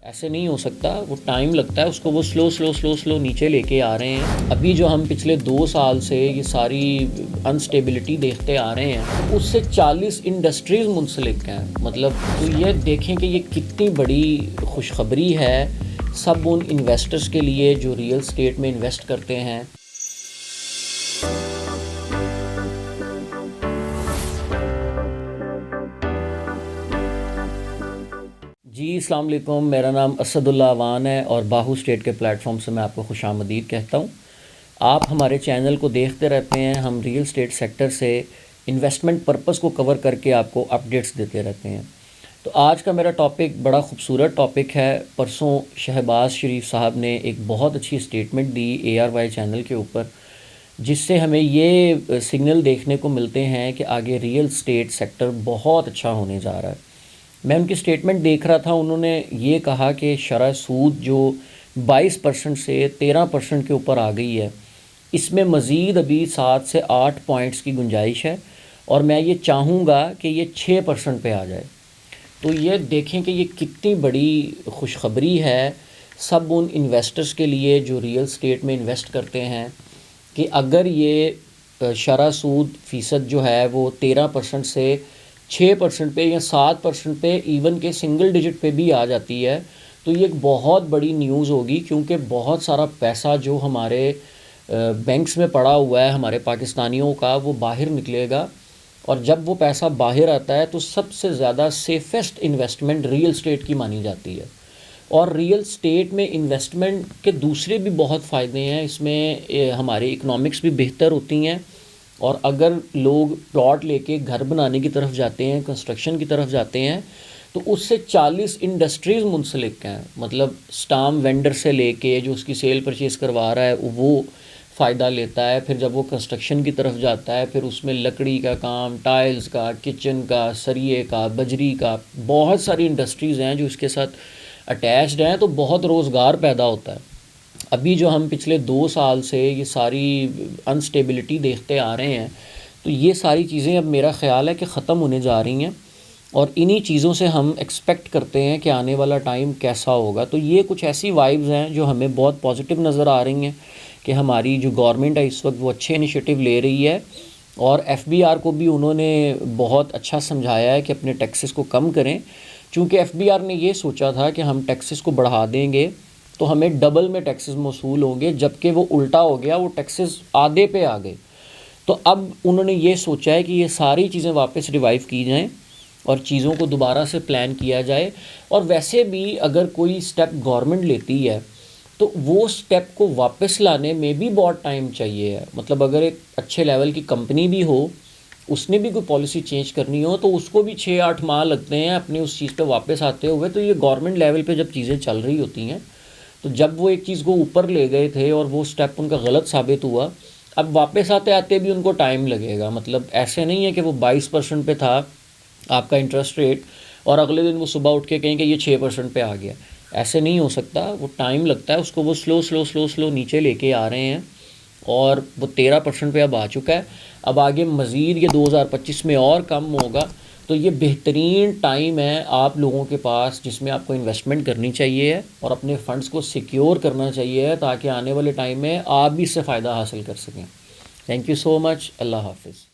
ایسے نہیں ہو سکتا، وہ ٹائم لگتا ہے اس کو، وہ سلو نیچے لے کے آ رہے ہیں۔ ابھی جو ہم پچھلے 2 سال سے یہ ساری انسٹیبلٹی دیکھتے آ رہے ہیں، اس سے 40 انڈسٹریز منسلک ہیں۔ مطلب تو یہ دیکھیں کہ یہ کتنی بڑی خوشخبری ہے سب ان انویسٹرز کے لیے جو ریئل اسٹیٹ میں انویسٹ کرتے ہیں۔ جی السلام علیکم، میرا نام اسد اللہ اوان ہے اور باہو اسٹیٹ کے پلیٹ فارم سے میں آپ کو خوش آمدید کہتا ہوں۔ آپ ہمارے چینل کو دیکھتے رہتے ہیں، ہم ریئل اسٹیٹ سیکٹر سے انویسٹمنٹ پرپس کو کور کر کے آپ کو اپڈیٹس دیتے رہتے ہیں۔ تو آج کا میرا ٹاپک بڑا خوبصورت ٹاپک ہے۔ پرسوں شہباز شریف صاحب نے ایک بہت اچھی اسٹیٹمنٹ دی ARY چینل کے اوپر، جس سے ہمیں یہ سگنل دیکھنے کو ملتے ہیں کہ آگے ریئل اسٹیٹ سیکٹر بہت اچھا ہونے جا رہا ہے۔ میں ان کی اسٹیٹمنٹ دیکھ رہا تھا، انہوں نے یہ کہا کہ شرح سود جو 22% سے 13% کے اوپر آ گئی ہے، اس میں مزید ابھی 7 سے 8 پوائنٹس کی گنجائش ہے، اور میں یہ چاہوں گا کہ یہ 6% پہ آ جائے۔ تو یہ دیکھیں کہ یہ کتنی بڑی خوشخبری ہے سب ان انویسٹرز کے لیے جو ریئل اسٹیٹ میں انویسٹ کرتے ہیں، کہ اگر یہ شرح سود فیصد جو ہے وہ 13% سے 6% پہ یا 7% پہ ایون کہ سنگل ڈیجٹ پہ بھی آ جاتی ہے، تو یہ ایک بہت بڑی نیوز ہوگی، کیونکہ بہت سارا پیسہ جو ہمارے بینکس میں پڑا ہوا ہے ہمارے پاکستانیوں کا، وہ باہر نکلے گا، اور جب وہ پیسہ باہر آتا ہے تو سب سے زیادہ سیفسٹ انویسٹمنٹ ریئل اسٹیٹ کی مانی جاتی ہے۔ اور ریئل اسٹیٹ میں انویسٹمنٹ کے دوسرے بھی بہت فائدے ہیں، اس میں ہماری اکنامکس بھی بہتر ہوتی ہیں، اور اگر لوگ پلاٹ لے کے گھر بنانے کی طرف جاتے ہیں، کنسٹرکشن کی طرف جاتے ہیں، تو اس سے 40 انڈسٹریز منسلک ہیں۔ مطلب سٹام وینڈر سے لے کے جو اس کی سیل پرچیز کروا رہا ہے وہ فائدہ لیتا ہے، پھر جب وہ کنسٹرکشن کی طرف جاتا ہے، پھر اس میں لکڑی کا کام، ٹائلز کا، کچن کا، سریے کا، بجری کا، بہت ساری انڈسٹریز ہیں جو اس کے ساتھ اٹیچڈ ہیں، تو بہت روزگار پیدا ہوتا ہے۔ ابھی جو ہم پچھلے 2 سال سے یہ ساری انسٹیبلٹی دیکھتے آ رہے ہیں، تو یہ ساری چیزیں اب میرا خیال ہے کہ ختم ہونے جا رہی ہیں، اور انہی چیزوں سے ہم ایکسپیکٹ کرتے ہیں کہ آنے والا ٹائم کیسا ہوگا۔ تو یہ کچھ ایسی وائبز ہیں جو ہمیں بہت پازیٹیو نظر آ رہی ہیں کہ ہماری جو گورنمنٹ ہے اس وقت وہ اچھے انیشیٹو لے رہی ہے، اور FBR کو بھی انہوں نے بہت اچھا سمجھایا ہے کہ اپنے ٹیکسز کو کم کریں، چونکہ FBR نے یہ سوچا تھا کہ ہم ٹیکسز کو بڑھا دیں گے تو ہمیں ڈبل میں ٹیکسز موصول ہوں گے، جبکہ وہ الٹا ہو گیا، وہ ٹیکسز آدھے پہ آ گئے۔ تو اب انہوں نے یہ سوچا ہے کہ یہ ساری چیزیں واپس ریوائیو کی جائیں اور چیزوں کو دوبارہ سے پلان کیا جائے۔ اور ویسے بھی اگر کوئی سٹیپ گورنمنٹ لیتی ہے تو وہ سٹیپ کو واپس لانے میں بھی بہت ٹائم چاہیے ہے۔ مطلب اگر ایک اچھے لیول کی کمپنی بھی ہو، اس نے بھی کوئی پالیسی چینج کرنی ہو، تو اس کو بھی 6-8 ماہ لگتے ہیں اپنی اس چیز پہ واپس آتے ہوئے۔ تو یہ گورنمنٹ لیول پہ جب چیزیں چل رہی ہوتی ہیں، تو جب وہ ایک چیز کو اوپر لے گئے تھے اور وہ سٹیپ ان کا غلط ثابت ہوا، اب واپس آتے آتے بھی ان کو ٹائم لگے گا۔ مطلب ایسے نہیں ہے کہ وہ 22% پہ تھا آپ کا انٹرسٹ ریٹ، اور اگلے دن وہ صبح اٹھ کے کہیں کہ یہ 6% پہ آ گیا۔ ایسے نہیں ہو سکتا، وہ ٹائم لگتا ہے اس کو، وہ سلو نیچے لے کے آ رہے ہیں، اور وہ 13% پہ اب آ چکا ہے۔ اب آگے مزید یہ 2025 میں اور کم ہوگا۔ تو یہ بہترین ٹائم ہے آپ لوگوں کے پاس جس میں آپ کو انویسٹمنٹ کرنی چاہیے اور اپنے فنڈز کو سیکیور کرنا چاہیے، تاکہ آنے والے ٹائم میں آپ بھی اس سے فائدہ حاصل کر سکیں۔ تھینک یو سو مچ، اللہ حافظ۔